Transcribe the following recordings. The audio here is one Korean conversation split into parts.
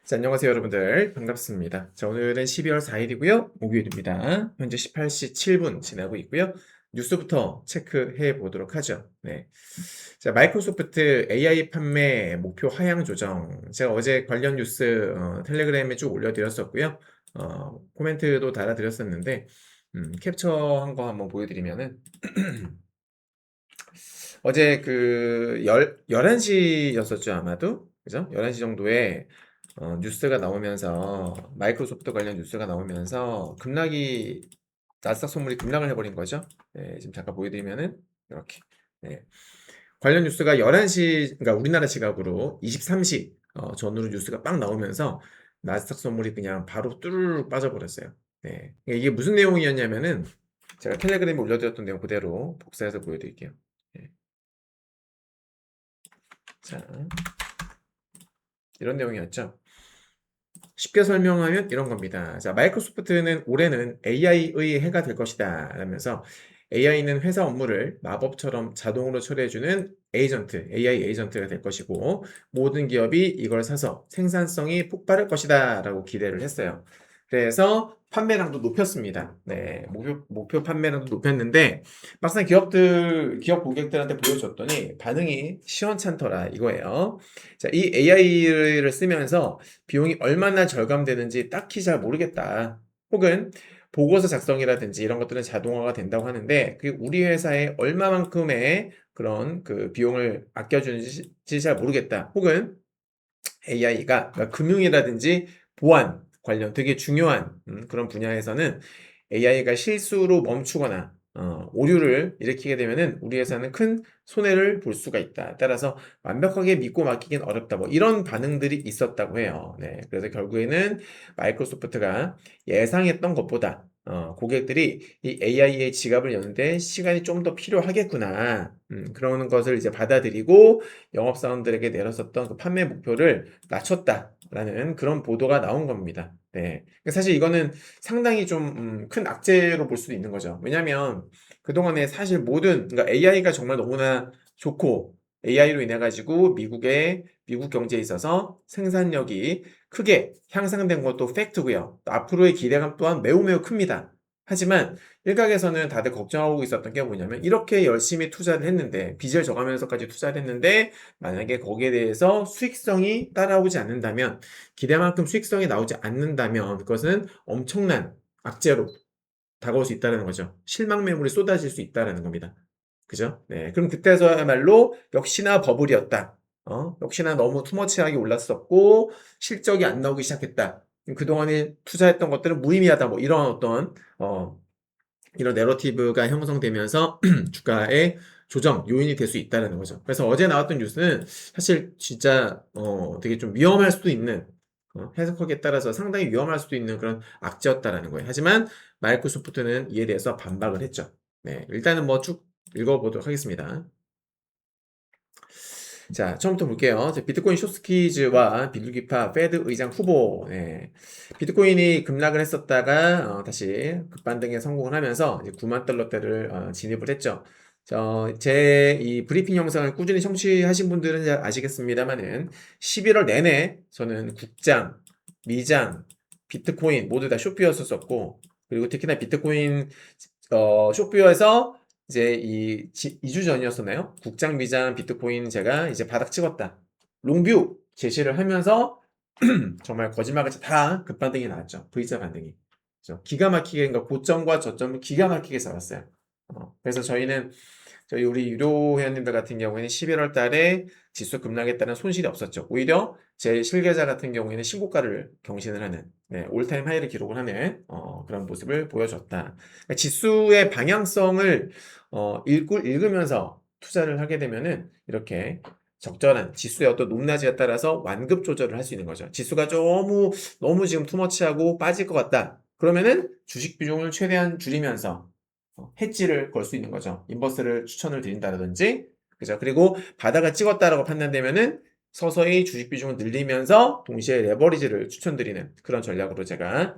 자, 안녕하세요, 여러분들. 반갑습니다. 자, 오늘은 12월 4일이고요. 목요일입니다. 현재 18시 7분 지나고 있고요. 뉴스부터 체크해 보도록 하죠. 네. 자, 마이크로소프트 AI 판매 목표 하향 조정. 제가 어제 관련 뉴스 텔레그램에 쭉 올려드렸었고요. 코멘트도 달아드렸었는데, 캡처한 거 한번 보여드리면은, 어제 11시였었죠, 아마도? 그죠? 11시 정도에 뉴스가 나오면서, 마이크로소프트 관련 뉴스가 나오면서, 나스닥 선물이 급락을 해버린 거죠. 네, 지금 잠깐 보여드리면은, 이렇게. 네. 관련 뉴스가 11시, 그러니까 우리나라 시각으로 23시 전후로 뉴스가 빵 나오면서, 나스닥 선물이 그냥 바로 뚜루룩 빠져버렸어요. 네. 이게 무슨 내용이었냐면은, 제가 텔레그램에 올려드렸던 내용 그대로 복사해서 보여드릴게요. 네. 자, 이런 내용이었죠. 쉽게 설명하면 이런 겁니다. 자, 마이크로소프트는 올해는 AI의 해가 될 것이다 라면서 AI는 회사 업무를 마법처럼 자동으로 처리해주는 에이전트, AI 에이전트가 될 것이고 모든 기업이 이걸 사서 생산성이 폭발할 것이다 라고 기대를 했어요. 그래서 판매량도 높였습니다. 네, 목표 판매량도 높였는데 막상 기업 고객들한테 보여줬더니 반응이 시원찮더라 이거예요. 자, 이 AI를 쓰면서 비용이 얼마나 절감되는지 딱히 잘 모르겠다. 혹은 보고서 작성이라든지 이런 것들은 자동화가 된다고 하는데 그게 우리 회사에 얼마만큼의 그런 그 비용을 아껴주는지 잘 모르겠다. 혹은 AI가 금융이라든지 보안 관련 되게 중요한 그런 분야에서는 AI가 실수로 멈추거나 오류를 일으키게 되면은 우리 회사는 큰 손해를 볼 수가 있다. 따라서 완벽하게 믿고 맡기긴 어렵다. 뭐 이런 반응들이 있었다고 해요. 네, 그래서 결국에는 마이크로소프트가 예상했던 것보다 고객들이 이 AI의 지갑을 여는데 시간이 좀 더 필요하겠구나. 그러는 것을 이제 받아들이고 영업사원들에게 내렸었던 그 판매 목표를 낮췄다라는 그런 보도가 나온 겁니다. 네. 그러니까 사실 이거는 상당히 좀 큰 악재로 볼 수도 있는 거죠. 왜냐하면 그동안에 사실 그러니까 AI가 정말 너무나 좋고 AI로 인해 가지고 미국 경제에 있어서 생산력이 크게 향상된 것도 팩트고요. 또 앞으로의 기대감 또한 매우 매우 큽니다. 하지만 일각에서는 다들 걱정하고 있었던 게 뭐냐면 이렇게 열심히 투자를 했는데 빚을 져가면서까지 투자를 했는데 만약에 거기에 대해서 수익성이 따라오지 않는다면 기대만큼 수익성이 나오지 않는다면 그것은 엄청난 악재로 다가올 수 있다는 거죠. 실망 매물이 쏟아질 수 있다는 겁니다. 그죠? 네. 그럼 그때서야말로 역시나 버블이었다. 역시나 너무 투머치하게 올랐었고 실적이 안 나오기 시작했다. 그동안에 투자했던 것들은 무의미하다. 뭐 이런 이런 내러티브가 형성되면서 주가의 조정 요인이 될 수 있다는 거죠. 그래서 어제 나왔던 뉴스는 사실 진짜 되게 좀 위험할 수도 있는 해석하기에 따라서 상당히 위험할 수도 있는 그런 악재였다라는 거예요. 하지만 마이크로소프트는 이에 대해서 반박을 했죠. 네, 일단은 뭐 쭉 읽어보도록 하겠습니다. 자, 처음부터 볼게요. 비트코인 쇼스키즈와 비둘기파 페드 의장 후보. 네. 비트코인이 급락을 했었다가 다시 급반등에 성공을 하면서 이제 9만 달러대를 진입을 했죠. 제 이 브리핑 영상을 꾸준히 청취하신 분들은 잘 아시겠습니다만은 11월 내내 저는 국장, 미장, 비트코인 모두 다 쇼피였었고 그리고 특히나 비트코인 쇼피어에서 이제 2주 전이었었나요? 국장, 미장, 비트코인 제가 이제 바닥 찍었다. 롱뷰 제시를 하면서 정말 거짓말같이 다 급반등이 나왔죠. V자 반등이. 그래서 기가 막히게, 그러니까 고점과 저점을 기가 막히게 잡았어요. 그래서 우리 유료 회원님들 같은 경우에는 11월 달에 지수 급락에 따른 손실이 없었죠. 오히려 제 실계좌 같은 경우에는 신고가를 경신을 하는, 네, 올타임 하이를 기록을 하는 그런 모습을 보여줬다. 그러니까 지수의 방향성을 읽으면서 투자를 하게 되면은 이렇게 적절한 지수의 어떤 높낮이에 따라서 완급 조절을 할 수 있는 거죠. 지수가 너무 지금 투머치하고 빠질 것 같다. 그러면은 주식 비중을 최대한 줄이면서 해지를 걸 수 있는 거죠. 인버스를 추천을 드린다든지, 그죠? 그리고 바닥을 찍었다라고 판단되면은 서서히 주식 비중을 늘리면서 동시에 레버리지를 추천드리는 그런 전략으로 제가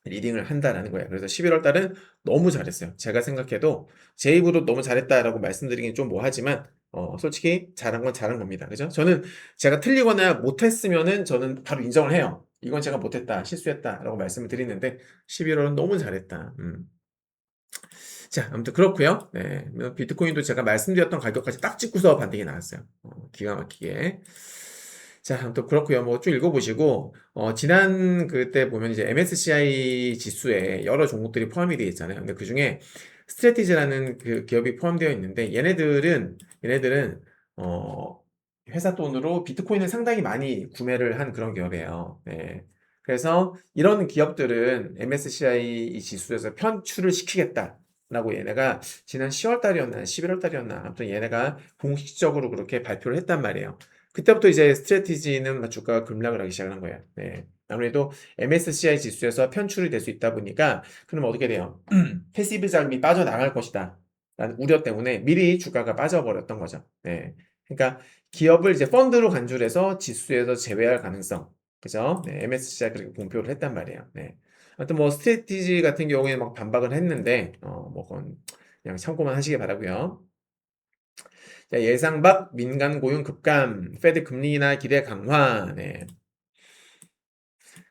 리딩을 한다라는 거예요. 그래서 11월 달은 너무 잘했어요. 제가 생각해도 제 입으로 너무 잘했다라고 말씀드리긴 좀 뭐하지만 솔직히 잘한 건 잘한 겁니다. 그죠? 저는 제가 틀리거나 못했으면은 저는 바로 인정을 해요. 이건 제가 못했다, 실수했다라고 말씀을 드리는데 11월은 너무 잘했다. 자, 아무튼 그렇고요. 네, 비트코인도 제가 말씀드렸던 가격까지 딱 찍고서 반등이 나왔어요. 기가 막히게. 자, 아무튼 그렇고요. 뭐 쭉 읽어보시고 지난 그때 보면 이제 MSCI 지수에 여러 종목들이 포함이 되어 있잖아요. 근데 그 중에 스트래티지라는 그 기업이 포함되어 있는데 얘네들은 어, 회사 돈으로 비트코인을 상당히 많이 구매를 한 그런 기업이에요. 네. 그래서 이런 기업들은 MSCI 이 지수에서 편출을 시키겠다. 라고 얘네가 지난 10월 달이었나 11월 달이었나 아무튼 얘네가 공식적으로 그렇게 발표를 했단 말이에요. 그때부터 이제 스트래티지는 주가가 급락을 하기 시작한 거예요. 네. 아무래도 MSCI 지수에서 편출이 될 수 있다 보니까 그럼 어떻게 돼요? 패시브 자금이 빠져나갈 것이다. 라는 우려 때문에 미리 주가가 빠져버렸던 거죠. 네. 그러니까 기업을 이제 펀드로 간주해서 지수에서 제외할 가능성. 그죠? 네. MSCI 그렇게 공표를 했단 말이에요. 네. 하여튼 뭐 스트래티지 같은 경우에 막 반박을 했는데 뭐 그건 그냥 참고만 하시기 바라고요. 자, 예상 밖 민간 고용 급감, 페드 금리 인하 기대 강화. 네.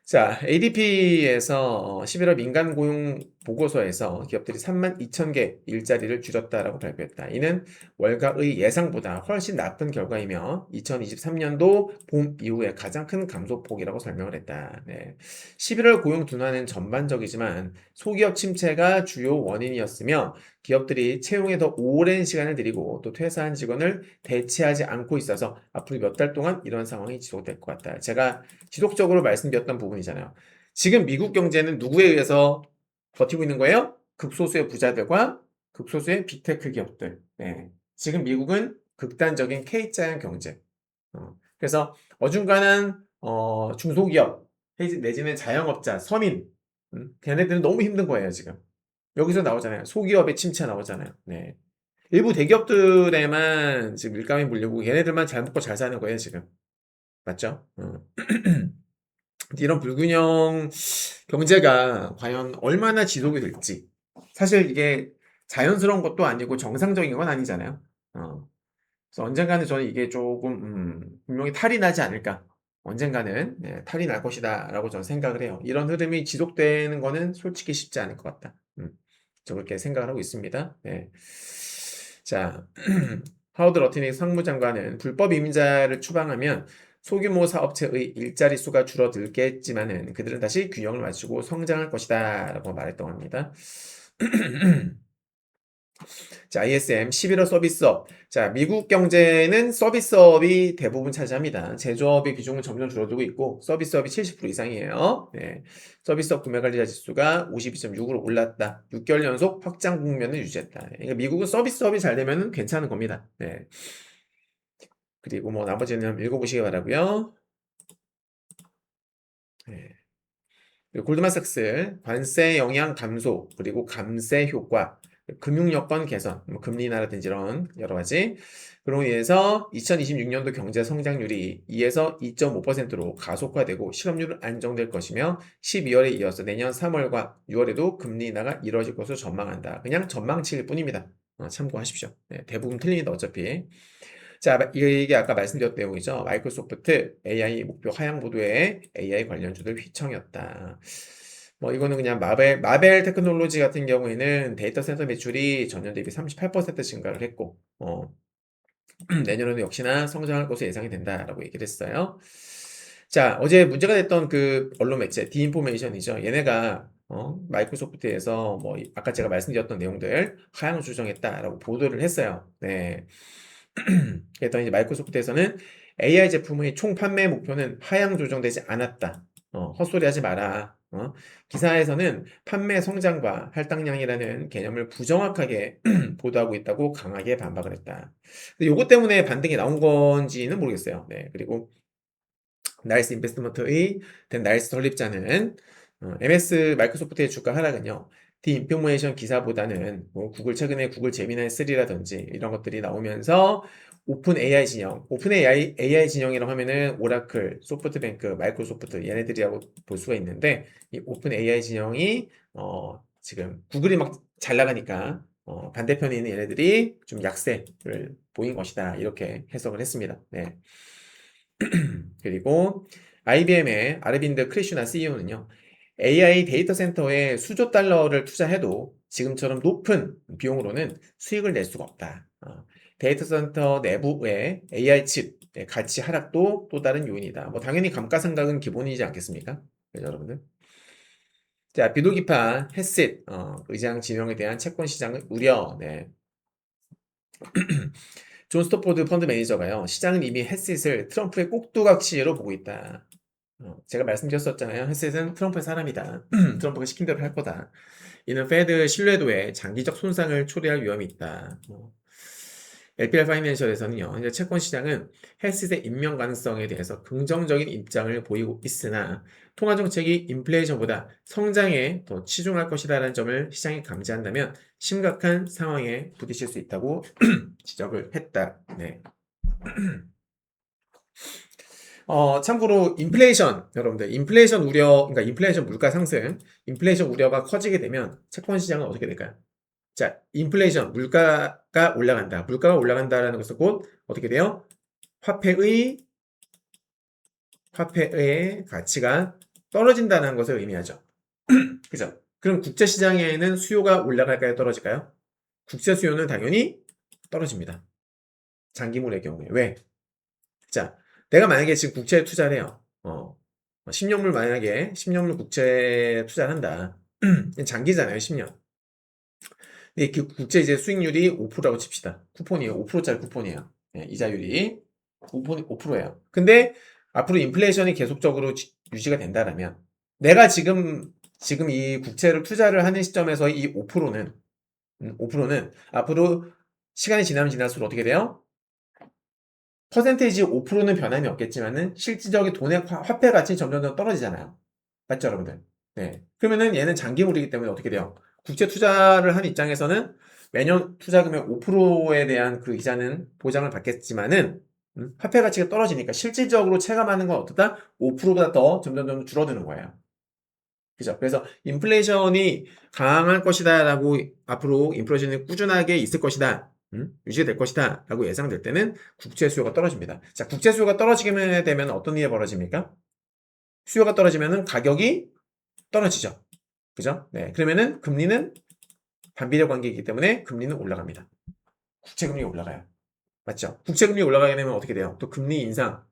자, ADP에서 11월 민간 고용 보고서에서 기업들이 32,000개 일자리를 줄였다라고 발표했다. 이는 월가의 예상보다 훨씬 나쁜 결과이며 2023년도 봄 이후에 가장 큰 감소폭이라고 설명을 했다. 네. 11월 고용 둔화는 전반적이지만 소기업 침체가 주요 원인이었으며 기업들이 채용에 더 오랜 시간을 들이고 또 퇴사한 직원을 대체하지 않고 있어서 앞으로 몇 달 동안 이런 상황이 지속될 것 같다. 제가 지속적으로 말씀드렸던 부분이잖아요. 지금 미국 경제는 누구에 의해서 버티고 있는 거예요? 극소수의 부자들과 극소수의 빅테크 기업들. 네. 지금 미국은 극단적인 K자형 경제. 그래서 어중간한 중소기업 내지는 자영업자, 서민, 걔네들은 너무 힘든 거예요, 지금. 여기서 나오잖아요. 소기업의 침체 나오잖아요. 네. 일부 대기업들에만 지금 일감이 물리고 얘네들만 잘 먹고 잘 사는 거예요, 지금. 맞죠? 이런 불균형 경제가 과연 얼마나 지속이 될지. 사실 이게 자연스러운 것도 아니고 정상적인 건 아니잖아요. 그래서 언젠가는 저는 이게 조금, 분명히 탈이 나지 않을까. 언젠가는 네, 탈이 날 것이다. 라고 저는 생각을 해요. 이런 흐름이 지속되는 거는 솔직히 쉽지 않을 것 같다. 저 그렇게 생각을 하고 있습니다. 네. 자, 하워드 러티닉 상무장관은 불법 이민자를 추방하면 소규모 사업체의 일자리 수가 줄어들겠지만은 그들은 다시 균형을 맞추고 성장할 것이다 라고 말했다고 합니다. 자, ISM 11월 서비스업. 자, 미국 경제는 서비스업이 대부분 차지합니다. 제조업의 비중은 점점 줄어들고 있고 서비스업이 70% 이상이에요. 네. 서비스업 구매관리자 지수가 52.6으로 올랐다. 6개월 연속 확장 국면을 유지했다. 그러니까 미국은 서비스업이 잘 되면 괜찮은 겁니다. 네. 그리고 뭐 나머지는 한번 읽어보시기 바라고요. 네. 그리고 골드만삭스 관세 영향 감소 그리고 감세 효과 금융 여건 개선 뭐 금리 인하라든지 이런 여러 가지 그로 인해서 2026년도 경제 성장률이 2에서 2.5%로 가속화되고 실업률은 안정될 것이며 12월에 이어서 내년 3월과 6월에도 금리 인하가 이뤄질 것으로 전망한다. 그냥 전망치일 뿐입니다. 참고하십시오. 네, 대부분 틀립니다. 어차피. 자, 이게 아까 말씀드렸던 내용이죠. 마이크로소프트 AI 목표 하향 보도에 AI 관련주들 휘청였다. 뭐 이거는 그냥 마벨 테크놀로지 같은 경우에는 데이터 센터 매출이 전년 대비 38% 증가를 했고, 내년에도 역시나 성장할 것으로 예상이 된다라고 얘기를 했어요. 자, 어제 문제가 됐던 그 언론 매체, 디인포메이션이죠. 얘네가, 마이크로소프트에서 뭐, 아까 제가 말씀드렸던 내용들 하향 조정했다라고 보도를 했어요. 네. 그랬더니 이제 마이크로소프트에서는 AI 제품의 총 판매 목표는 하향 조정되지 않았다. 헛소리 하지 마라. 기사에서는 판매 성장과 할당량이라는 개념을 부정확하게 보도하고 있다고 강하게 반박을 했다. 근데 요것 때문에 반등이 나온 건지는 모르겠어요. 네. 그리고 나이스 인베스트먼트의 된 나이스 설립자는 MS 마이크로소프트의 주가 하락은요. 디인포메이션 기사보다는 뭐 구글 최근에 구글 제미나이 3라든지 이런 것들이 나오면서 오픈 AI 진영, 오픈 AI 진영이라고 하면은 오라클, 소프트뱅크, 마이크로소프트 얘네들이라고 볼 수가 있는데 이 오픈 AI 진영이 지금 구글이 막 잘 나가니까 반대편에 있는 얘네들이 좀 약세를 보인 것이다. 이렇게 해석을 했습니다. 네. 그리고 IBM의 아르빈드 크리슈나 CEO는요. AI 데이터 센터에 수조 달러를 투자해도 지금처럼 높은 비용으로는 수익을 낼 수가 없다. 데이터 센터 내부의 AI 칩 가치 하락도 또 다른 요인이다. 뭐 당연히 감가상각은 기본이지 않겠습니까? 그죠, 여러분들? 자, 비둘기파 햇빛 의장 지명에 대한 채권 시장의 우려. 네. 존 스토포드 펀드 매니저가요. 시장은 이미 햇빛을 트럼프의 꼭두각시로 보고 있다. 제가 말씀드렸었잖아요. 햇빛은 트럼프의 사람이다. 트럼프가 시킨 대로 할 거다. 이는 페드 신뢰도에 장기적 손상을 초래할 위험이 있다. LPR 파이낸셜에서는요, 이제 채권 시장은 헬스의 임명 가능성에 대해서 긍정적인 입장을 보이고 있으나 통화 정책이 인플레이션보다 성장에 더 치중할 것이라는 점을 시장이 감지한다면 심각한 상황에 부딪힐 수 있다고 지적을 했다. 네. 참고로 인플레이션, 여러분들, 인플레이션 우려, 그러니까 인플레이션 물가 상승, 인플레이션 우려가 커지게 되면 채권 시장은 어떻게 될까요? 자, 인플레이션, 물가가 올라간다. 물가가 올라간다라는 것은 곧 어떻게 돼요? 화폐의, 화폐의 가치가 떨어진다는 것을 의미하죠. 그죠? 그럼 국제시장에는 수요가 올라갈까요? 떨어질까요? 국제 수요는 당연히 떨어집니다. 장기물의 경우에. 왜? 자, 내가 만약에 지금 국채에 투자를 해요. 10년물 만약에 10년물 국채에 투자를 한다. 장기잖아요, 10년. 근데 그 국채 이제 수익률이 5%라고 칩시다. 쿠폰이에요. 5%짜리 쿠폰이에요. 예, 이자율이 5%예요. 근데 앞으로 인플레이션이 계속적으로 유지가 된다라면 내가 지금 이 국채를 투자를 하는 시점에서 이 5%는 앞으로 시간이 지나면 지날수록 어떻게 돼요? 퍼센테이지 5%는 변함이 없겠지만은 실질적인 돈의 화폐 가치는 점점 떨어지잖아요. 맞죠, 여러분들? 네. 그러면은 얘는 장기물이기 때문에 어떻게 돼요? 국제 투자를 한 입장에서는 매년 투자금의 5%에 대한 그 이자는 보장을 받겠지만은 화폐 가치가 떨어지니까 실질적으로 체감하는 건 어떻다? 5%보다 더 점점 줄어드는 거예요. 그죠? 그래서 인플레이션이 강할 것이다라고 앞으로 인플레이션이 꾸준하게 있을 것이다. 유지될 것이다. 라고 예상될 때는 국채 수요가 떨어집니다. 자, 국채 수요가 떨어지게 되면 어떤 일이 벌어집니까? 수요가 떨어지면은 가격이 떨어지죠. 그죠? 네. 그러면은 금리는 반비례 관계이기 때문에 금리는 올라갑니다. 국채금리 올라가요. 맞죠? 국채금리 올라가게 되면 어떻게 돼요? 또 금리 인상.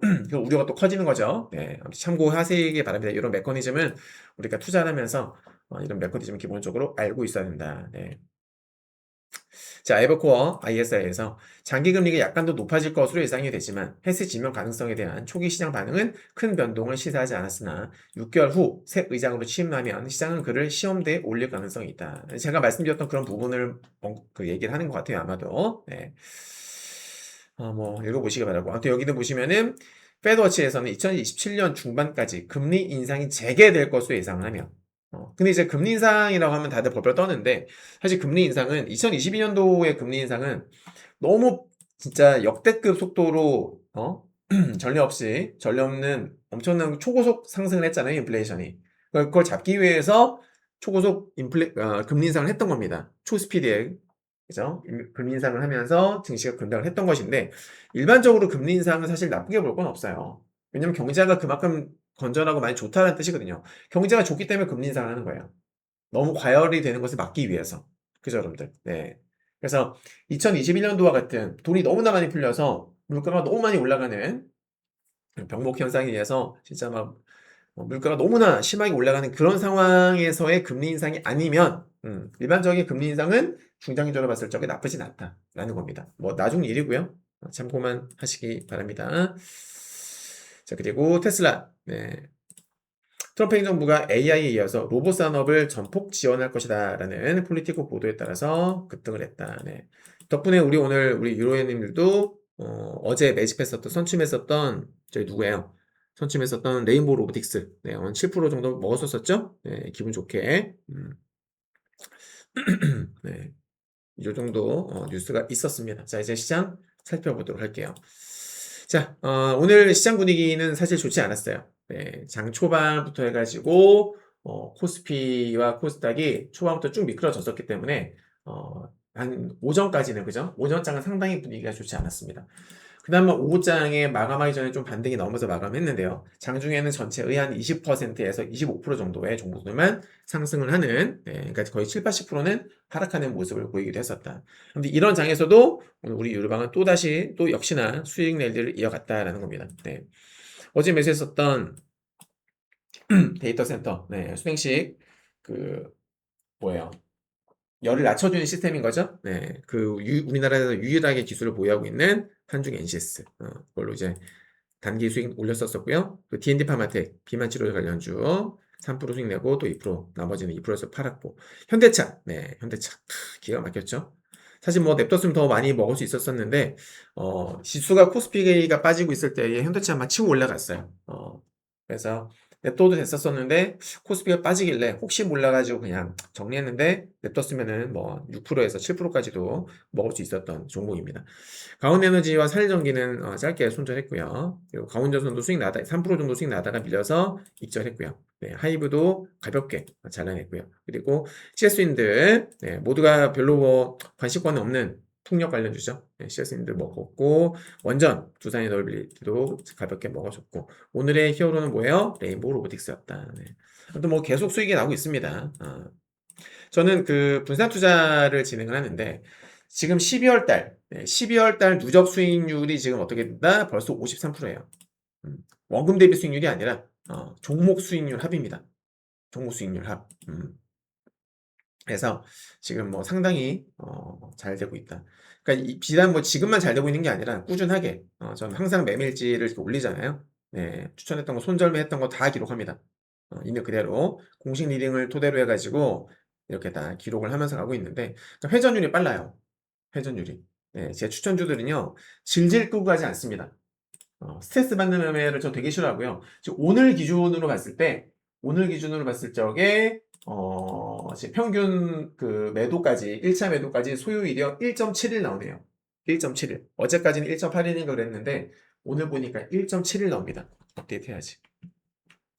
그 우려가 또 커지는 거죠. 네. 아무튼 참고하시기 바랍니다. 이런 메커니즘은 우리가 투자를 하면서 이런 메커니즘을 기본적으로 알고 있어야 된다. 네. 자, 에버코어 ISI에서 장기 금리가 약간 더 높아질 것으로 예상이 되지만 헬스 지명 가능성에 대한 초기 시장 반응은 큰 변동을 시사하지 않았으나 6개월 후 새 의장으로 취임하면 시장은 그를 시험대에 올릴 가능성이 있다. 제가 말씀드렸던 그런 부분을 그 얘기를 하는 것 같아요. 아마도. 네. 뭐 읽어보시기 바라고. 아무튼 여기는 보시면은 페드워치에서는 2027년 중반까지 금리 인상이 재개될 것으로 예상을 하며 근데 이제 금리 인상이라고 하면 다들 벌벌 떠는데 사실 금리 인상은 2022년도의 금리 인상은 너무 진짜 역대급 속도로 전례 없는 엄청난 초고속 상승을 했잖아요, 인플레이션이. 그걸 잡기 위해서 초고속 금리 인상을 했던 겁니다. 초스피드에. 그죠? 금리 인상을 하면서 증시가 급락을 했던 것인데 일반적으로 금리 인상은 사실 나쁘게 볼 건 없어요. 왜냐면 경제가 그만큼 건전하고 많이 좋다는 뜻이거든요. 경제가 좋기 때문에 금리 인상을 하는 거예요. 너무 과열이 되는 것을 막기 위해서. 그죠, 여러분들? 네. 그래서 2021년도와 같은 돈이 너무나 많이 풀려서 물가가 너무 많이 올라가는 병목 현상에 의해서 진짜 막 물가가 너무나 심하게 올라가는 그런 상황에서의 금리 인상이 아니면 일반적인 금리 인상은 중장기적으로 봤을 적에 나쁘진 않다라는 겁니다. 뭐 나중 일이고요. 참고만 하시기 바랍니다. 자, 그리고 테슬라. 네. 트럼프 행정부가 AI에 이어서 로봇 산업을 전폭 지원할 것이다라는 폴리티코 보도에 따라서 급등을 했다. 네. 덕분에 우리 유로애님들도 어제 매집했었던 선춤했었던 저희 누구예요? 선춤했었던 레인보우 로보틱스 한 7% 정도 먹었었죠? 네, 기분 좋게 네, 이 정도 뉴스가 있었습니다. 자, 이제 시장 살펴보도록 할게요. 자, 오늘 시장 분위기는 사실 좋지 않았어요. 네, 장 초반부터 해가지고 코스피와 코스닥이 초반부터 쭉 미끄러졌었기 때문에 한 오전까지는 그죠? 오전장은 상당히 분위기가 좋지 않았습니다. 그나마 오후장에 마감하기 전에 좀 반등이 넘어서 마감했는데요. 장중에는 전체의 한 20%에서 25% 정도의 종목들만 상승을 하는, 그러니까 거의 7, 80%는 하락하는 모습을 보이기도 했었다. 근데 이런 장에서도 오늘 우리 유로방은 또다시 또 역시나 수익 랠리를 이어갔다라는 겁니다. 네. 어제 매수했었던 데이터 센터, 수냉식 그 뭐예요? 열을 낮춰주는 시스템인 거죠. 네, 우리나라에서 유일하게 기술을 보유하고 있는 한중 NCS, 그걸로 이제 단기 수익 올렸었고요. 그 D&D 파마텍 비만 치료 관련주 3% 수익 내고 또 2%, 나머지는 2%에서 팔았고, 현대차, 현대차 기가 막혔죠. 사실 뭐 냅뒀으면 더 많이 먹을 수 있었었는데 지수가 코스피가 빠지고 있을 때에 현대차 막 치고 올라갔어요. 그래서 냅둬도 됐었었는데 코스피가 빠지길래 혹시 몰라가지고 그냥 정리했는데 냅뒀으면은 뭐 6%에서 7%까지도 먹을 수 있었던 종목입니다. 강원에너지와 산일전기는 짧게 손절했고요. 그리고 강원전선도 수익 나다 3% 정도 수익 나다가 밀려서 익절했고요. 하이브도 가볍게 잘라냈고요. 그리고 CS인들 모두가 별로 뭐 관심권 없는 풍력 관련주죠. CS인들 먹었고 원전 두산 에너빌리티도 가볍게 먹어줬고 오늘의 히어로는 뭐예요? 레인보우 로보틱스였다. 아무튼 뭐 계속 수익이 나오고 있습니다. 저는 그 분산 투자를 진행을 하는데 지금 12월 달 누적 수익률이 지금 어떻게 된다? 벌써 53%예요. 원금 대비 수익률이 아니라 종목 수익률 합입니다. 종목 수익률 합. 그래서 지금 뭐 상당히 잘 되고 있다. 그러니까 비단 뭐 지금만 잘 되고 있는 게 아니라 꾸준하게 저는 항상 매매일지를 이렇게 올리잖아요. 추천했던 거 손절매 했던 거 다 기록합니다. 있는 그대로 공식 리딩을 토대로 해가지고 이렇게 다 기록을 하면서 가고 있는데 그러니까 회전율이 빨라요. 회전율이. 제 추천주들은요 질질 끄고 가지 않습니다. 스트레스 받는 매매를 저 되게 싫어하고요. 지금 오늘 기준으로 봤을 적에 지금 평균 그 매도까지 1차 매도까지 소요일이 1.7일 나오네요. 1.7일. 어제까지는 1.8일인 걸 했는데 오늘 보니까 1.7일 나옵니다. 업데이트 해야지.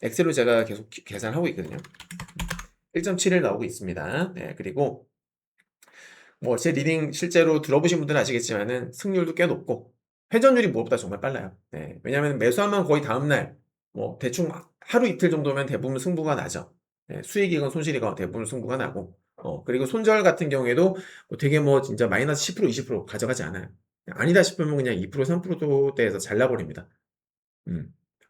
엑셀로 제가 계속 계산하고 있거든요. 1.7일 나오고 있습니다. 그리고 뭐 제 리딩 실제로 들어보신 분들은 아시겠지만은 승률도 꽤 높고 회전율이 무엇보다 정말 빨라요. 왜냐하면 매수하면 거의 다음날 뭐 대충 하루 이틀 정도면 대부분 승부가 나죠. 수익이건 손실이건 대부분 승부가 나고 그리고 손절 같은 경우에도 뭐 되게 뭐 진짜 마이너스 10% 20% 가져가지 않아요. 아니다 싶으면 그냥 2% 3%대에서 잘라버립니다.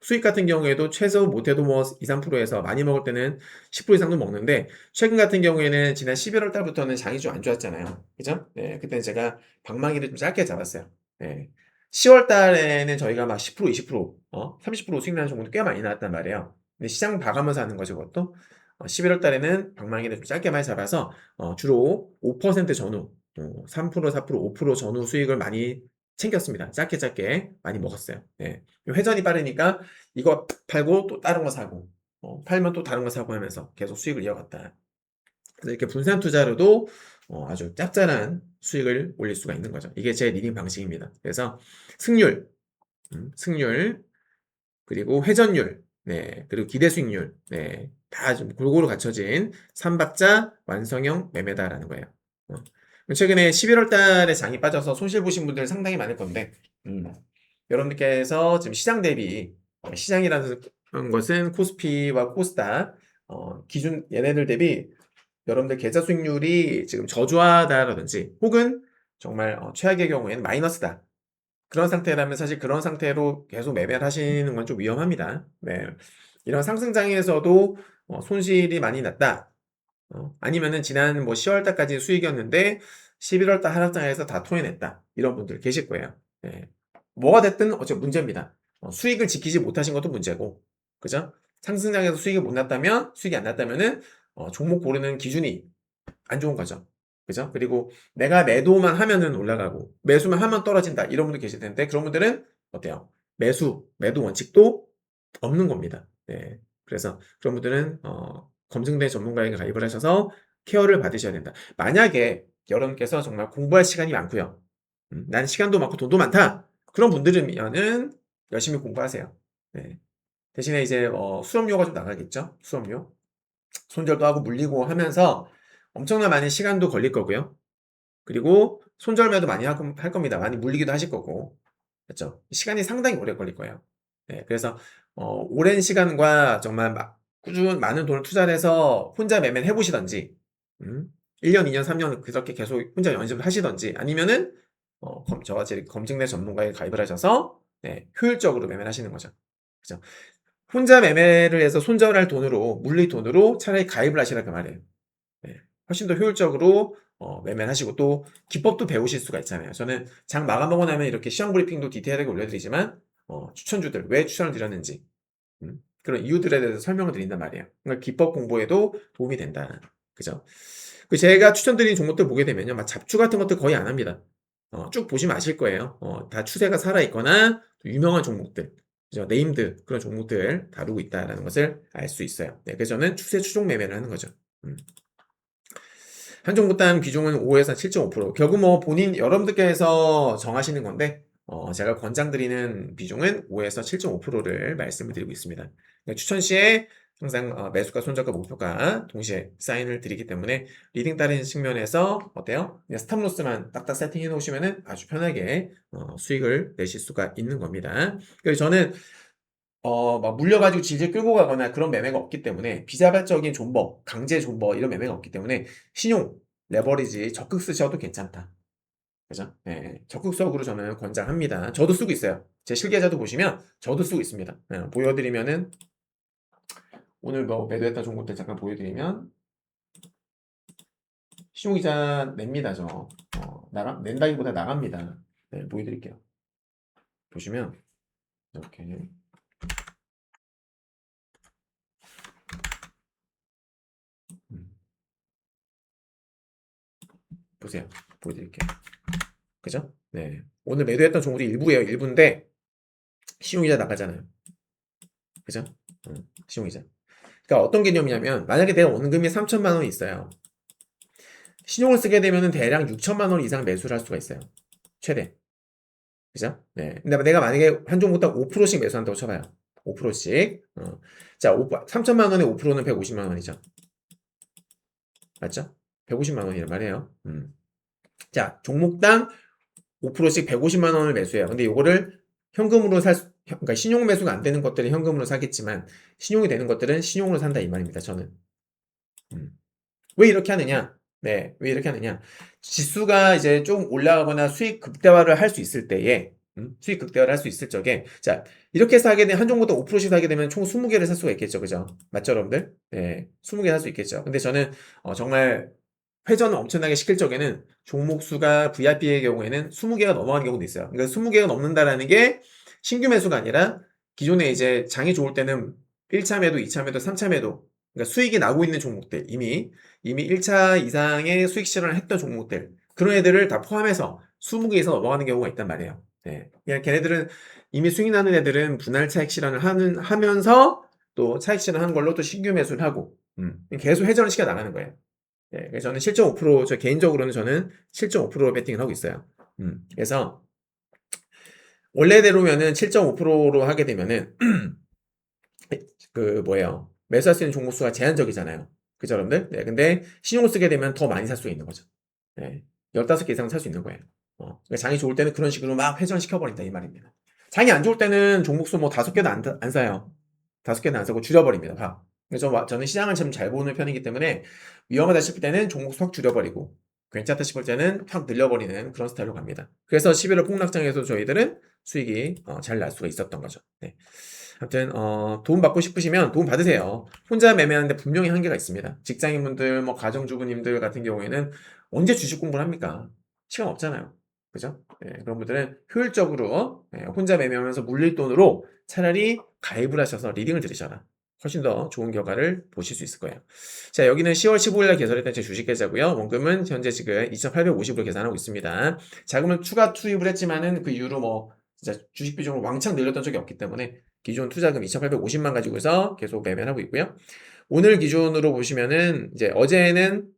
수익 같은 경우에도 최소 못해도 뭐 2, 3%에서 많이 먹을 때는 10% 이상도 먹는데 최근 같은 경우에는 지난 11월 달부터는 장이 좀 안 좋았잖아요. 그죠? 그때는 제가 방망이를 좀 짧게 잡았어요. 10월 달에는 저희가 막 10%, 20%, 30% 수익 나는 종목도 꽤 많이 나왔단 말이에요. 근데 시장 봐가면서 하는 거죠, 그것도. 11월 달에는 방망이를 좀 짧게 많이 잡아서 주로 5% 전후, 3%, 4%, 5% 전후 수익을 많이 챙겼습니다. 짧게 짧게 많이 먹었어요. 회전이 빠르니까 이거 팔고 또 다른 거 사고 팔면 또 다른 거 사고 하면서 계속 수익을 이어갔다. 그래서 이렇게 분산 투자로도 아주 짭짤한 수익을 올릴 수가 있는 거죠. 이게 제 리딩 방식입니다. 그래서 승률 그리고 회전율 그리고 기대 수익률 다 좀 골고루 갖춰진 3박자 완성형 매매다라는 거예요. 최근에 11월 달에 장이 빠져서 손실 보신 분들 상당히 많을 건데 여러분들께서 지금 시장 대비 시장이라는 것은 코스피와 코스닥 기준 얘네들 대비 여러분들 계좌 수익률이 지금 저조하다라든지 혹은 정말 최악의 경우에는 마이너스다. 그런 상태라면 사실 그런 상태로 계속 매매를 하시는 건 좀 위험합니다. 이런 상승장에서도 손실이 많이 났다. 아니면은 지난 뭐 10월 달까지 수익이었는데 11월 달 하락장에서 다 토해냈다. 이런 분들 계실 거예요. 뭐가 됐든 어차피 문제입니다. 수익을 지키지 못하신 것도 문제고, 그죠? 상승장에서 수익을 못 났다면, 수익이 안 났다면은 종목 고르는 기준이 안 좋은 거죠. 그죠? 그리고 내가 매도만 하면은 올라가고 매수만 하면 떨어진다. 이런 분들 계실 텐데 그런 분들은 어때요? 매도 원칙도 없는 겁니다. 그래서 그런 분들은 검증된 전문가에게 가입을 하셔서 케어를 받으셔야 된다. 만약에 여러분께서 정말 공부할 시간이 많고요. 난 시간도 많고 돈도 많다. 그런 분들이면은 열심히 공부하세요. 대신에 이제 수업료가 좀 나가겠죠? 수업료. 손절도 하고 물리고 하면서 엄청나 많은 시간도 걸릴 거고요. 그리고 손절매도 많이 할 겁니다. 많이 물리기도 하실 거고. 그렇죠? 시간이 상당히 오래 걸릴 거예요. 네, 그래서 오랜 시간과 정말 많은 돈을 투자를 해서 혼자 매매를 해 보시든지 1 년, 2 년, 3 년 그렇게 계속 혼자 연습을 하시든지 아니면은 저와 같이 검증된 전문가에 가입을 하셔서 네, 효율적으로 매매를 하시는 거죠. 그죠? 혼자 매매를 해서 손절할 돈으로 물릴 돈으로 차라리 가입을 하시라 그 말이에요. 네. 훨씬 더 효율적으로 매매를 하시고 또 기법도 배우실 수가 있잖아요. 저는 장 마감하고 나면 이렇게 시험 브리핑도 디테일하게 올려드리지만 추천주들 왜 추천을 드렸는지 그런 이유들에 대해서 설명을 드린단 말이에요. 그러니까 기법 공부에도 도움이 된다. 그죠? 제가 추천드린 종목들 보게 되면요. 막 잡주 같은 것들 거의 안 합니다. 쭉 보시면 아실 거예요. 다 추세가 살아있거나 유명한 종목들, 그죠? 네임드 그런 종목들 다루고 있다는 것을 알 수 있어요. 네, 그래서 저는 추세 추종 매매를 하는 거죠. 한 종목당 비중은 5에서 7.5%. 결국 뭐 본인 여러분들께서 정하시는 건데 제가 권장드리는 비중은 5에서 7.5%를 말씀을 드리고 있습니다. 그러니까 추천 시에 항상 매수가 손절가 목표가 동시에 사인을 드리기 때문에 리딩 따르는 측면에서 어때요? 그냥 스탑로스만 딱딱 세팅해 놓으시면 아주 편하게 수익을 내실 수가 있는 겁니다. 그래서 저는 막 물려가지고 질질 끌고 가거나 그런 매매가 없기 때문에 비자발적인 존버, 강제 존버 이런 매매가 없기 때문에 신용, 레버리지 적극 쓰셔도 괜찮다. 그죠? 예, 적극적으로 저는 권장합니다. 저도 쓰고 있어요. 제 실계좌도 보시면 저도 쓰고 있습니다. 보여드리면은 오늘 뭐 매도했던 종목들 잠깐 보여드리면 신용이자 냅니다. 낸다기보다 나갑니다. 네, 보여드릴게요. 보시면 이렇게 음, 보세요. 보여드릴게요. 그죠? 네. 오늘 매도했던 종목이 일부예요. 일부인데 신용이자 나가잖아요. 그죠? 신용이자. 그러니까 어떤 개념이냐면 만약에 내가 원금이 3천만 원이 있어요. 신용을 쓰게 되면 대략 6천만 원 이상 매수를 할 수가 있어요. 최대. 그죠? 네. 근데 내가 만약에 한 종목당 5%씩 매수한다고 쳐봐요. 5%씩. 자, 3천만 원에 5%는 150만 원이죠. 맞죠? 150만 원이란 말이에요. 자, 종목당 5%씩 150만 원을 매수해요. 근데 이거를 현금으로 그러니까 신용 매수가 안 되는 것들은 현금으로 사겠지만 신용이 되는 것들은 신용으로 산다 이 말입니다. 저는. 음. 왜 이렇게 하느냐? 네, 왜 이렇게 하느냐? 지수가 이제 좀 올라가거나 수익 극대화를 할 수 있을 때에 수익 극대화를 할 수 있을 적에 자, 이렇게 사게 되면 한 종목당 5%씩 사게 되면 총 20개를 살 수가 있겠죠. 그죠? 맞죠, 여러분들? 네, 20개 살 수 있겠죠. 근데 저는 정말 회전을 엄청나게 시킬 적에는 종목 수가 VIP의 경우에는 20개가 넘어가는 경우도 있어요. 그러니까 20개가 넘는다라는 게 신규 매수가 아니라 기존에 이제 장이 좋을 때는 1차 매도, 2차 매도, 3차 매도 그러니까 수익이 나고 있는 종목들 이미 1차 이상의 수익 실현을 했던 종목들 그런 애들을 다 포함해서 20개 이상 넘어가는 경우가 있단 말이에요. 네. 그냥 걔네들은 이미 수익 나는 애들은 분할 차익 실현을 하면서 또 차익 실현하는 걸로 또 신규 매수를 하고 계속 회전을 시켜 나가는 거예요. 네, 그래서 저는 7.5%, 저 개인적으로는 저는 7.5% 베팅을 하고 있어요. 그래서 원래대로면은 7.5%로 하게 되면은 그 뭐예요? 매수할 수 있는 종목 수가 제한적이잖아요. 그죠, 여러분들? 네, 근데 신용을 쓰게 되면 더 많이 살 수 있는 거죠. 네, 15개 이상 살 수 있는 거예요. 그러니까 장이 좋을 때는 그런 식으로 막 회전시켜버린다 이 말입니다. 장이 안 좋을 때는 종목 수 뭐 5개도 안 사요. 5개는 안 사고 줄여버립니다. 다. 그래서 저는 시장을 참 잘 보는 편이기 때문에 위험하다 싶을 때는 종목 수 확 줄여버리고 괜찮다 싶을 때는 확 늘려버리는 그런 스타일로 갑니다. 그래서 11월 폭락장에서 저희들은 수익이 잘 날 수가 있었던 거죠. 네. 아무튼 도움 받고 싶으시면 도움 받으세요. 혼자 매매하는데 분명히 한계가 있습니다. 직장인분들, 뭐 가정주부님들 같은 경우에는 언제 주식 공부를 합니까? 시간 없잖아요. 그죠? 네, 그런 분들은 효율적으로 혼자 매매하면서 물릴 돈으로 차라리 가입을 하셔서 리딩을 들으셔라. 훨씬 더 좋은 결과를 보실 수 있을 거예요. 자, 여기는 10월 15일날 개설했던 제 주식 계좌고요. 원금은 현재 지금 2,850으로 계산하고 있습니다. 자금을 추가 투입을 했지만은 그 이후로 뭐 진짜 주식 비중을 왕창 늘렸던 적이 없기 때문에 기존 투자금 2,850만 가지고서 계속 매매를 하고 있고요. 오늘 기준으로 보시면은 이제 어제는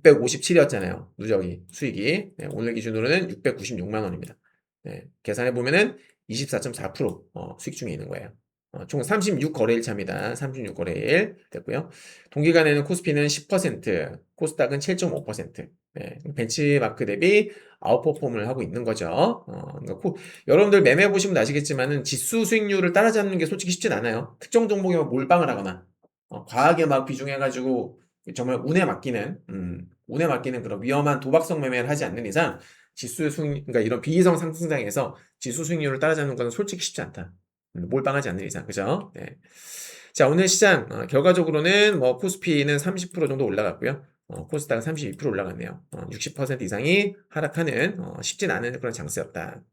657이었잖아요. 누적이 수익이. 네, 오늘 기준으로는 696만 원입니다. 네, 계산해 보면은 24.4% 수익 중에 있는 거예요. 총 36거래일 차입니다. 36거래일 됐고요. 동기간에는 코스피는 10%, 코스닥은 7.5%. 네, 벤치마크 대비 아웃퍼폼을 하고 있는 거죠. 그러니까 여러분들 매매 보시면 아시겠지만은 지수 수익률을 따라잡는 게 솔직히 쉽진 않아요. 특정 종목에 몰빵을 하거나 과하게 막 비중해가지고 정말 운에 맡기는 그런 위험한 도박성 매매를 하지 않는 이상 지수 수익, 그러니까 이런 비이성 상승장에서 지수 수익률을 따라잡는 건 솔직히 쉽지 않다. 몰빵하지 않는 이상, 그죠? 네. 자, 오늘 시장, 결과적으로는 뭐, 코스피는 30% 정도 올라갔고요. 코스닥은 32% 올라갔네요. 60% 이상이 하락하는, 쉽진 않은 그런 장세였다.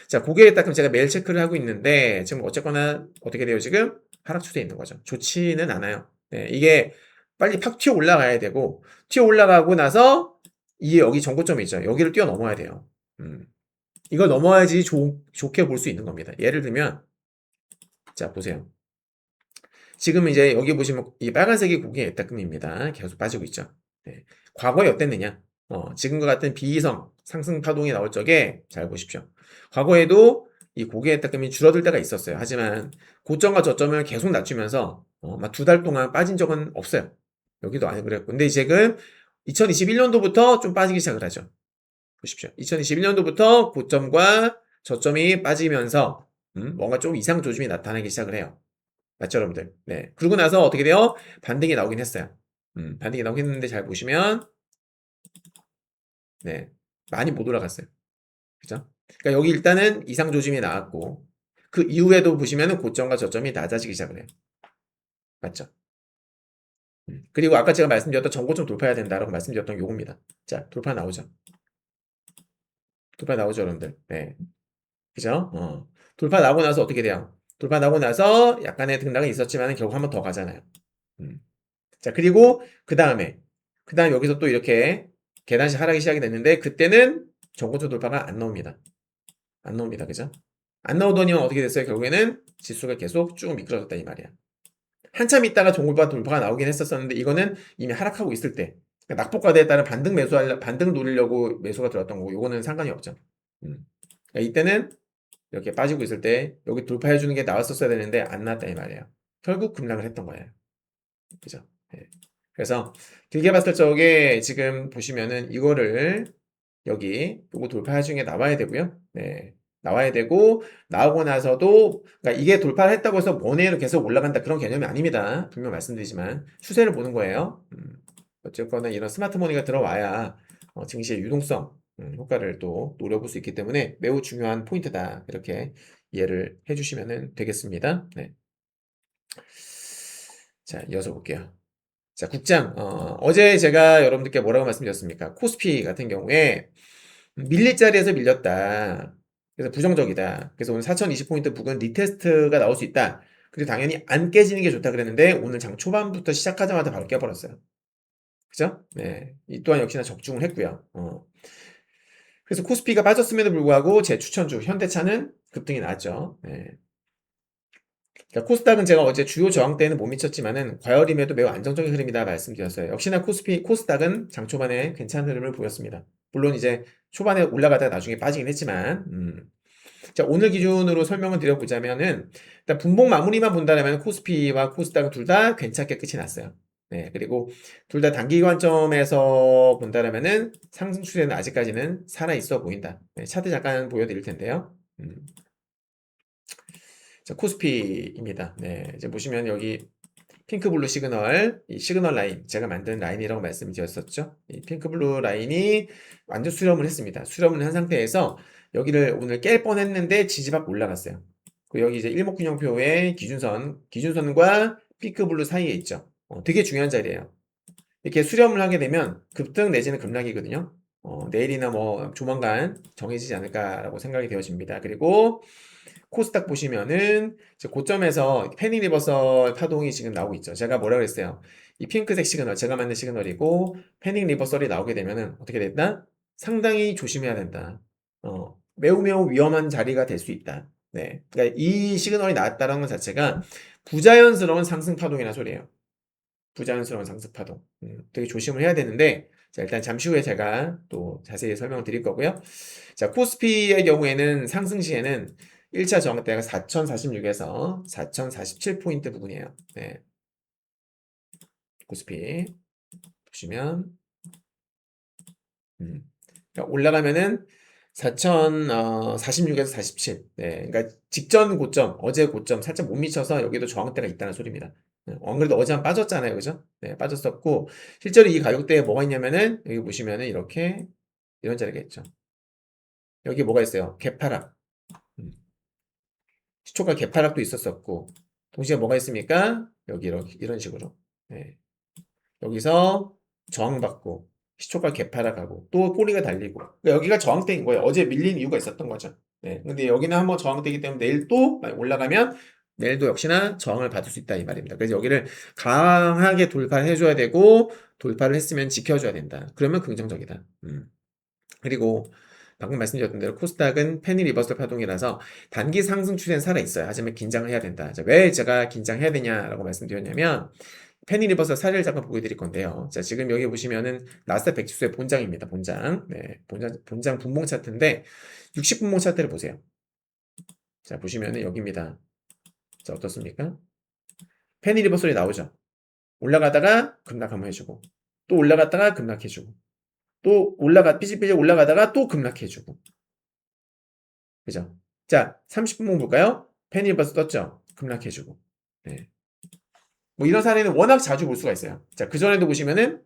자, 고개에 따끔 제가 매일 체크를 하고 있는데, 지금 어쨌거나, 어떻게 돼요, 지금? 하락 추세에 있는 거죠. 좋지는 않아요. 네, 이게 빨리 팍 튀어 올라가야 되고, 튀어 올라가고 나서, 이 여기 정고점이 있죠. 여기를 뛰어넘어야 돼요. 이걸 넘어야지 좋게 볼 수 있는 겁니다. 예를 들면, 자, 보세요. 지금 이제 여기 보시면 이 빨간색이 고객 예탁금입니다. 계속 빠지고 있죠. 네. 과거에 어땠느냐? 지금과 같은 비이성 상승 파동이 나올 적에 잘 보십시오. 과거에도 이 고객 예탁금이 줄어들 때가 있었어요. 하지만 고점과 저점을 계속 낮추면서 막 2달 동안 빠진 적은 없어요. 여기도 안 그랬고. 근데 지금 2021년도부터 좀 빠지기 시작을 하죠. 보십시오. 2021년도부터 고점과 저점이 빠지면서 뭔가 좀 이상 조짐이 나타나기 시작을 해요. 맞죠, 여러분들? 네. 그러고 나서 어떻게 돼요? 반등이 나오긴 했어요. 반등이 나오긴 했는데 잘 보시면, 네. 많이 못 올라갔어요. 그죠? 그러니까 여기 일단은 이상 조짐이 나왔고, 그 이후에도 보시면은 고점과 저점이 낮아지기 시작을 해요. 맞죠? 그리고 아까 제가 말씀드렸던 전고점 돌파해야 된다라고 말씀드렸던 요겁니다. 자, 돌파 나오죠? 돌파 나오죠, 여러분들? 네. 그죠? 돌파 나오고 나서 어떻게 돼요? 돌파 나오고 나서 약간의 등락은 있었지만 결국 한 번 더 가잖아요. 음. 자, 그리고 그 다음 여기서 또 이렇게 계단식 하락이 시작이 됐는데, 그때는 전고점 돌파가 안 나옵니다. 안 나옵니다. 그죠? 안 나오더니만 어떻게 됐어요? 결국에는 지수가 계속 쭉 미끄러졌다 이 말이야. 한참 있다가 종골반 돌파가 나오긴 했었는데, 이거는 이미 하락하고 있을 때, 그러니까 낙폭과대에 따른 반등 노리려고 매수가 들어왔던 거고, 이거는 상관이 없죠. 그러니까 이때는 이렇게 빠지고 있을 때, 여기 돌파해주는 게 나왔었어야 되는데, 안 나왔다 이 말이에요. 결국 급락을 했던 거예요. 그죠? 예. 그래서 길게 봤을 적에 지금 보시면은 이거를 여기 요거 돌파 중에 나와야 되고요. 네. 나와야 되고 나오고 나서도 그러니까 이게 돌파를 했다고 해서 원웨이로 계속 올라간다 그런 개념이 아닙니다. 분명 말씀드리지만 추세를 보는 거예요. 어쨌거나 이런 스마트머니가 들어와야 증시의 유동성 효과를 또 노려볼 수 있기 때문에 매우 중요한 포인트다. 이렇게 이해를 해주시면 되겠습니다. 네. 자, 이어서 볼게요. 자, 국장. 어제 제가 여러분들께 뭐라고 말씀드렸습니까? 코스피 같은 경우에 밀릴 자리에서 밀렸다. 그래서 부정적이다. 그래서 오늘 4020포인트 부근 리테스트가 나올 수 있다. 그리고 당연히 안 깨지는 게 좋다 그랬는데 오늘 장 초반부터 시작하자마자 바로 깨버렸어요. 그죠? 네. 이 또한 역시나 적중을 했고요. 그래서 코스피가 빠졌음에도 불구하고 제 추천주 현대차는 급등이 나왔죠. 네. 그러니까 코스닥은 제가 어제 주요 저항 때는 못 미쳤지만은 과열임에도 매우 안정적인 흐름이다 말씀드렸어요. 역시나 코스닥은 장 초반에 괜찮은 흐름을 보였습니다. 물론 이제 초반에 올라가다가 나중에 빠지긴 했지만, 자, 오늘 기준으로 설명을 드려보자면은, 일단 분봉 마무리만 본다면 코스피와 코스닥은 둘 다 괜찮게 끝이 났어요. 네, 그리고 둘 다 단기 관점에서 본다면은 상승 추세는 아직까지는 살아있어 보인다. 네, 차트 잠깐 보여드릴 텐데요. 자, 코스피입니다. 네, 이제 보시면 여기 핑크블루 시그널, 이 시그널 라인, 제가 만든 라인이라고 말씀드렸었죠. 이 핑크블루 라인이 완전 수렴을 했습니다. 수렴을 한 상태에서 여기를 오늘 깰 뻔했는데 지지받고 올라갔어요. 그리고 여기 이제 일목균형표의 기준선과 핑크블루 사이에 있죠. 되게 중요한 자리예요. 이렇게 수렴을 하게 되면 급등 내지는 급락이거든요. 내일이나 뭐 조만간 정해지지 않을까라고 생각이 되어집니다. 그리고 코스닥 보시면은 고점에서 패닉 리버설 파동이 지금 나오고 있죠. 제가 뭐라 그랬어요? 이 핑크색 시그널, 제가 만든 시그널이고 패닉 리버설이 나오게 되면은 어떻게 됐다? 상당히 조심해야 된다. 매우 매우 위험한 자리가 될 수 있다. 네. 그러니까 이 시그널이 나왔다는 것 자체가 부자연스러운 상승 파동이라는 소리예요. 부자연스러운 상승 파동. 되게 조심을 해야 되는데, 자, 일단 잠시 후에 제가 또 자세히 설명을 드릴 거고요. 자, 코스피의 경우에는 상승 시에는 1차 저항대가 4046에서 4047포인트 부분이에요. 네. 코스피 보시면 그러니까 올라가면은 4046에서 47. 네. 그러니까 직전 고점, 어제 고점 살짝 못 미쳐서 여기도 저항대가 있다는 소리입니다. 안 그래도 어제 한 빠졌잖아요. 그죠? 네, 빠졌었고 실제로 이 가격대에 뭐가 있냐면은 여기 보시면은 이렇게 이런 자리가 있죠. 여기 뭐가 있어요? 개파락. 음, 시초가 개파락도 있었었고 동시에 뭐가 있습니까? 여기 이렇게 이런 식으로. 네. 여기서 저항받고 시초가 개파락하고 또 꼬리가 달리고 그러니까 여기가 저항대인 거예요. 어제 밀린 이유가 있었던 거죠. 네. 근데 여기는 한번 저항대이기 때문에 내일 또 올라가면 내일도 역시나 저항을 받을 수 있다 이 말입니다. 그래서 여기를 강하게 돌파를 해줘야 되고 돌파를 했으면 지켜줘야 된다. 그러면 긍정적이다. 그리고 방금 말씀드렸던 대로 코스닥은 페니 리버설 파동이라서 단기 상승 추세는 살아있어요. 하지만 긴장을 해야 된다. 자, 왜 제가 긴장해야 되냐라고 말씀드렸냐면 페니 리버설 사례를 잠깐 보여드릴 건데요. 자, 지금 여기 보시면은 나스닥 100 지수의 본장입니다. 본장. 네, 본장 분봉 차트인데 60분봉 차트를 보세요. 자, 보시면은 여기입니다. 자, 어떻습니까? 페니 리버설이 나오죠. 올라가다가 급락 한번 해주고 또 올라갔다가 급락해주고 또 삐질삐질 올라가다가 또 급락해주고 그죠? 자, 30분봉 볼까요? 페니 리버설 떴죠? 급락해주고 네. 뭐 이런 사례는 워낙 자주 볼 수가 있어요. 자, 그전에도 보시면은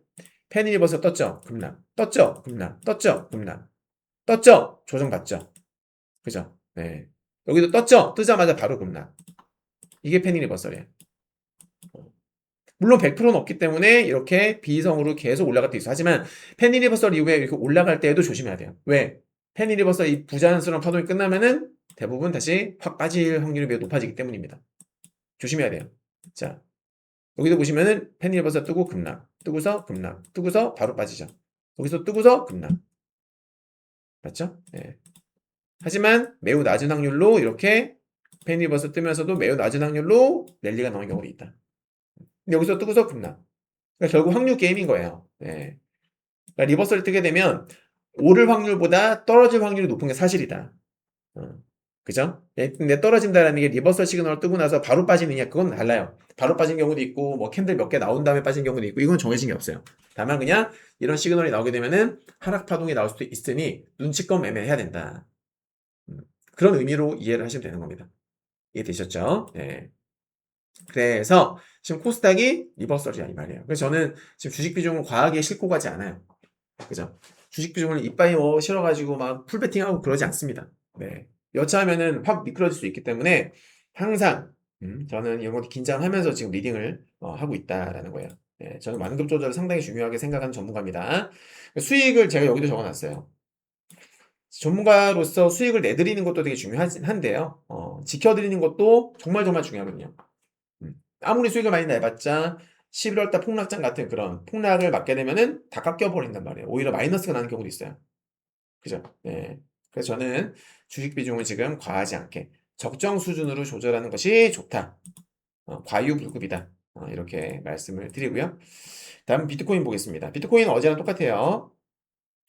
페니리버스 떴죠? 급락. 떴죠? 급락. 떴죠? 급락. 떴죠? 조정받죠? 그죠? 네. 여기도 떴죠? 뜨자마자 바로 급락. 이게 페니리버설이에요. 물론 100%는 없기 때문에 이렇게 비이성으로 계속 올라갈 때 있어. 하지만 페니리버설 이후에 이렇게 올라갈 때에도 조심해야 돼요. 왜? 페니리버설 이 부자연스러운 파동이 끝나면은 대부분 다시 확 빠질 확률이 매우 높아지기 때문입니다. 조심해야 돼요. 자, 여기도 보시면은 페니리버설 뜨고 급락, 뜨고서 급락, 뜨고서 바로 빠지죠. 여기서 뜨고서 급락. 맞죠? 네. 하지만 매우 낮은 확률로 이렇게 페니버스 뜨면서도 매우 낮은 확률로 랠리가 나오는 경우도 있다. 근데 여기서 뜨고서 급락. 그러니까 결국 확률 게임인 거예요. 네. 그러니까 리버스를 뜨게 되면 오를 확률보다 떨어질 확률이 높은 게 사실이다. 그죠? 근데 떨어진다는 게 리버설 시그널을 뜨고 나서 바로 빠지느냐 그건 달라요. 바로 빠진 경우도 있고 뭐 캔들 몇 개 나온 다음에 빠진 경우도 있고 이건 정해진 게 없어요. 다만 그냥 이런 시그널이 나오게 되면은 하락 파동이 나올 수도 있으니 눈치껏 매매해야 된다. 그런 의미로 이해를 하시면 되는 겁니다. 이해되셨죠? 네. 그래서 지금 코스닥이 리버설이야 이 말이에요. 그래서 저는 지금 주식 비중을 과하게 싣고 가지 않아요. 그죠? 주식 비중을 이빠이 실어가지고 막 풀베팅하고 그러지 않습니다. 네. 여차하면은 확 미끄러질 수 있기 때문에 항상 저는 이런 것도 긴장하면서 지금 리딩을 하고 있다라는 거예요. 네, 저는 완급 조절을 상당히 중요하게 생각하는 전문가입니다. 수익을 제가 여기도 적어놨어요. 전문가로서 수익을 내드리는 것도 되게 중요한데요. 지켜드리는 것도 정말 정말 중요하거든요. 아무리 수익을 많이 내봤자 11월달 폭락장 같은 그런 폭락을 맞게 되면은 다 깎여버린단 말이에요. 오히려 마이너스가 나는 경우도 있어요. 그죠? 네. 그래서 저는 주식 비중을 지금 과하지 않게 적정 수준으로 조절하는 것이 좋다. 과유불급이다. 이렇게 말씀을 드리고요. 다음 비트코인 보겠습니다. 비트코인 어제랑 똑같아요.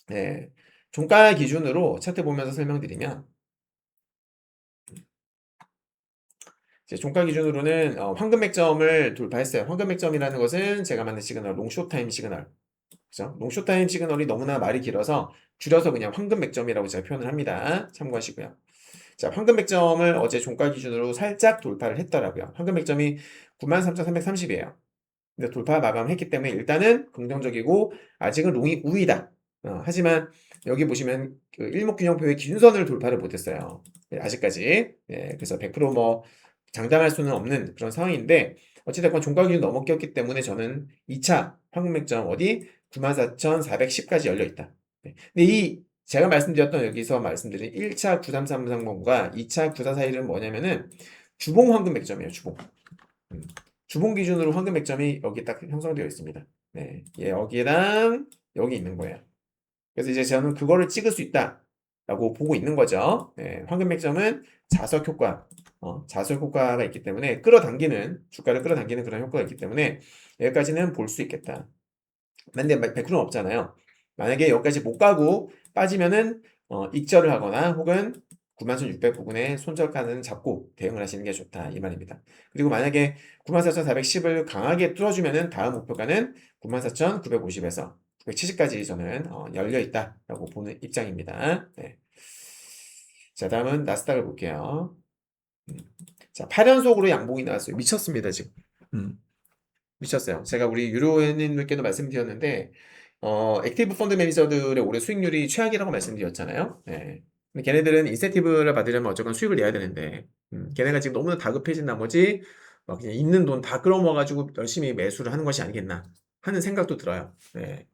네. 종가 기준으로 차트 보면서 설명드리면 이제 종가 기준으로는 황금 맥점을 돌파했어요. 황금 맥점이라는 것은 제가 만든 시그널, 롱숏 타임 시그널. 그죠? 롱숏 타임 시그널이 너무나 말이 길어서 줄여서 그냥 황금 맥점이라고 제가 표현을 합니다. 참고하시고요. 자, 황금 맥점을 어제 종가 기준으로 살짝 돌파를 했더라고요. 황금 맥점이 93,330이에요. 근데 돌파 마감했기 때문에 일단은 긍정적이고 아직은 롱이 우위다. 하지만 여기 보시면 그 일목균형표의 기준선을 돌파를 못했어요. 네, 아직까지. 네, 그래서 100%뭐 장담할 수는 없는 그런 상황인데 어찌됐건 종가 기준 넘었기 때문에 저는 2차 황금 맥점 어디 94,410까지 열려 있다. 네. 근데 이 제가 말씀드렸던 여기서 말씀드린 1차 933330과 2차 9441은 뭐냐면은 주봉 황금 맥점이에요. 주봉. 주봉 기준으로 황금 맥점이 여기 딱 형성되어 있습니다. 네, 예, 여기랑 여기 있는 거예요. 그래서 이제 저는 그거를 찍을 수 있다라고 보고 있는 거죠. 네, 황금 맥점은 자석 효과, 자석 효과가 있기 때문에 주가를 끌어당기는 그런 효과가 있기 때문에 여기까지는 볼 수 있겠다. 근데 100%는 없잖아요. 만약에 여기까지 못 가고 빠지면은 익절을 하거나 혹은 91,600 부근에 손절가는 잡고 대응을 하시는 게 좋다 이 말입니다. 그리고 만약에 94,410을 강하게 뚫어주면은 다음 목표가는 94,950에서 970까지 저는 열려 있다라고 보는 입장입니다. 네. 자, 다음은 나스닥을 볼게요. 음. 자, 8연속으로 양봉이 나왔어요. 미쳤습니다, 지금. 음. 미쳤어요. 제가 우리 유료회원님들께도 말씀드렸는데, 액티브 펀드 매니저들의 올해 수익률이 최악이라고 말씀드렸잖아요. 네. 근데 걔네들은 인센티브를 받으려면 어쨌건 수익을 내야 되는데, 걔네가 지금 너무나 다급해진 나머지, 막 그냥 있는 돈 다 끌어모아가지고 열심히 매수를 하는 것이 아니겠나 하는 생각도 들어요. 네.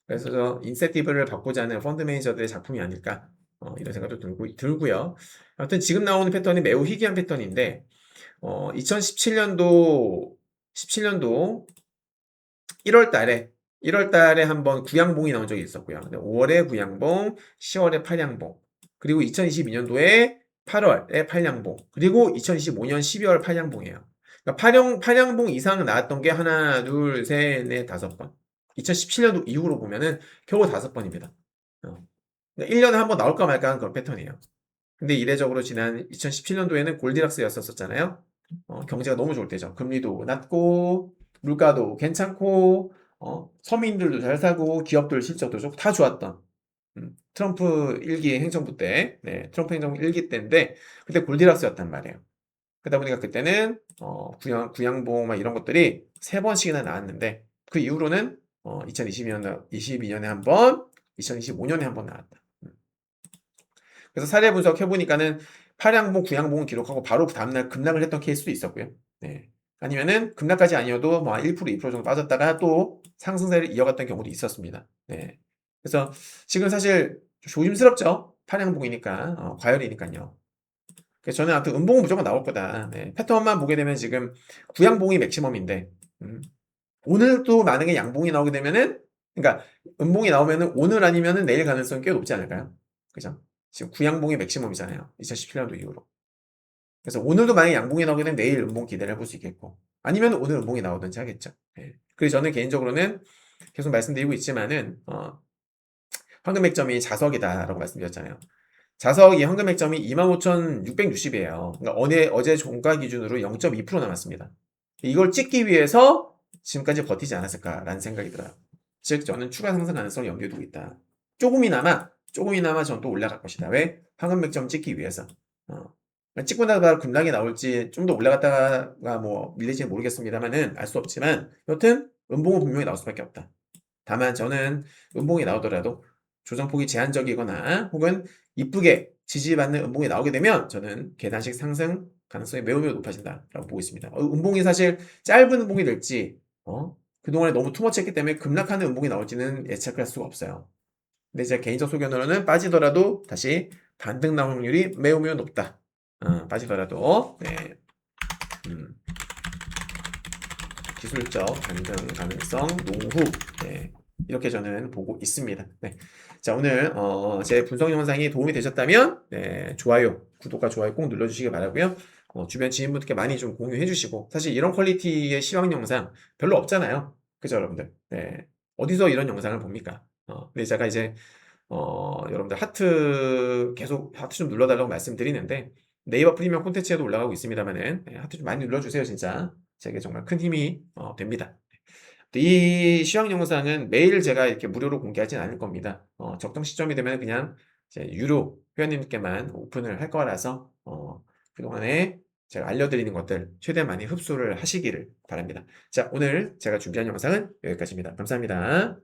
그래서 저 인센티브를 받고자 하는 펀드 매니저들의 작품이 아닐까, 이런 생각도 들고요. 아무튼 지금 나오는 패턴이 매우 희귀한 패턴인데, 2017년도 1월 달에 한번 구양봉이 나온 적이 있었고요. 5월에 구양봉, 10월에 팔양봉, 그리고 2022년도에 8월에 팔양봉, 그리고 2025년 12월 팔양봉이에요. 그러니까 팔양봉 이상 나왔던 게 하나, 둘, 셋, 넷, 다섯 번. 2017년도 이후로 보면은 겨우 다섯 번입니다. 그러니까 1년에 한 번 나올까 말까 하는 그런 패턴이에요. 근데 이례적으로 지난 2017년도에는 골디락스였었잖아요. 경제가 너무 좋을 때죠. 금리도 낮고, 물가도 괜찮고, 서민들도 잘 사고, 기업들 실적도 좋고, 다 좋았던, 트럼프 1기 행정부 때, 네, 트럼프 행정부 1기 때인데, 그때 골디락스였단 말이에요. 그러다 보니까 그때는, 구양봉, 막 이런 것들이 세 번씩이나 나왔는데, 그 이후로는, 2022년에 한 번, 2025년에 한 번 나왔다. 그래서 사례 분석해보니까는 8양봉, 9양봉을 기록하고 바로 그 다음날 급락을 했던 케이스도 있었고요. 네. 아니면은 급락까지 아니어도 뭐 1%, 2% 정도 빠졌다가 또 상승세를 이어갔던 경우도 있었습니다. 네. 그래서 지금 사실 조심스럽죠. 8양봉이니까, 과열이니까요. 그래서 저는 아무튼 음봉은 무조건 나올 거다. 네. 패턴만 보게 되면 지금 9양봉이 맥시멈인데, 오늘도 만약에 양봉이 나오게 되면은, 그러니까 음봉이 나오면은 오늘 아니면은 내일 가능성이 꽤 높지 않을까요? 그죠? 지금 구양봉이 맥시멈이잖아요. 2017년도 이후로. 그래서 오늘도 만약에 양봉이 나오게 되면 내일 음봉 기대를 해볼 수 있겠고, 아니면 오늘 음봉이 나오든지 하겠죠. 예. 그래서 저는 개인적으로는 계속 말씀드리고 있지만은, 황금 맥점이 자석이다라고 말씀드렸잖아요. 자석이 황금 맥점이 25,660이에요. 그러니까 어제 종가 기준으로 0.2% 남았습니다. 이걸 찍기 위해서 지금까지 버티지 않았을까라는 생각이 들어요. 즉, 저는 추가 상승 가능성을 염두에 두고 있다. 조금이나마 전 또 올라갈 것이다. 왜? 황금 맥점 찍기 위해서. 어. 찍고 나서 급락이 나올지 좀 더 올라갔다가 뭐 밀릴지는 모르겠습니다만은 알 수 없지만 여튼 음봉은 분명히 나올 수밖에 없다. 다만 저는 음봉이 나오더라도 조정폭이 제한적이거나 혹은 이쁘게 지지받는 음봉이 나오게 되면 저는 계단식 상승 가능성이 매우 높아진다라고 보고 있습니다. 음봉이 사실 짧은 음봉이 될지 그동안에 너무 투머치했기 때문에 급락하는 음봉이 나올지는 예측할 수가 없어요. 근데 제 개인적 소견으로는 빠지더라도 다시 반등 나올 확률이 매우 높다. 빠지더라도 네. 기술적 반등 가능성 노후 네. 이렇게 저는 보고 있습니다. 네. 자, 오늘 제 분석 영상이 도움이 되셨다면 네, 구독과 좋아요 꼭 눌러주시기 바라고요. 주변 지인분들께 많이 좀 공유해 주시고 사실 이런 퀄리티의 시황 영상 별로 없잖아요. 그죠, 여러분들? 네. 어디서 이런 영상을 봅니까? 근데 제가 이제 여러분들 계속 하트 좀 눌러달라고 말씀드리는데 네이버 프리미엄 콘텐츠에도 올라가고 있습니다만은 네, 하트 좀 많이 눌러주세요. 진짜 제게 정말 큰 힘이 됩니다. 이 시황 영상은 매일 제가 이렇게 무료로 공개하진 않을 겁니다. 적정 시점이 되면 그냥 이제 유료 회원님께만 오픈을 할 거라서 그동안에 제가 알려드리는 것들 최대한 많이 흡수를 하시기를 바랍니다. 자, 오늘 제가 준비한 영상은 여기까지입니다. 감사합니다.